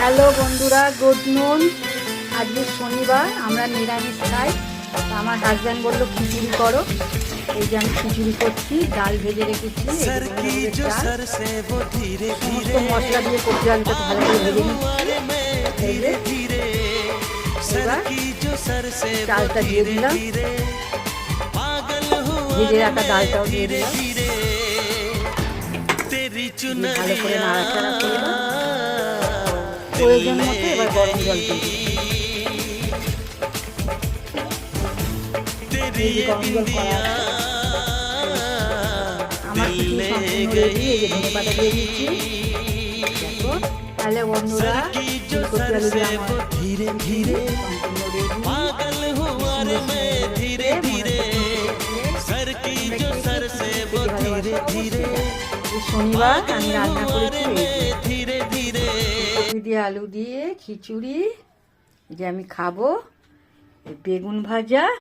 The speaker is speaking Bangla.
হ্যালো বন্ধুরা, গুড নুন। আজকে শনিবার, আমরা নিরামিষ খাই। আমার হাজব্যান্ড বললো খিচুড়ি করো। এই যে আমি খিচুড়ি করছি, ডাল ভেজে রেখেছি, সমস্ত মশলা দিয়ে কচি আলুটা ভালো করে ভেজে নিচ্ছি। এবার ডালটা দিয়ে দিলাম, ভেজে রাখা ডালটাও দিয়ে দিলাম, ভালো করে নাড়াচাড়া করলাম। প্রয়োজন মতো এবার গরম জল দিয়ে গরম জল করা আমার কিছু সম্পূর্ণ রেডি। এই যে ধনে পাতা দিয়ে দিচ্ছি। তাহলে বন্ধুরা ধীরে ধীরে শনিবার আমি রান্না করেছি কপি দিয়ে আলু দিয়ে খিচুড়ি, যে আমি খাবো, বেগুন ভাজা।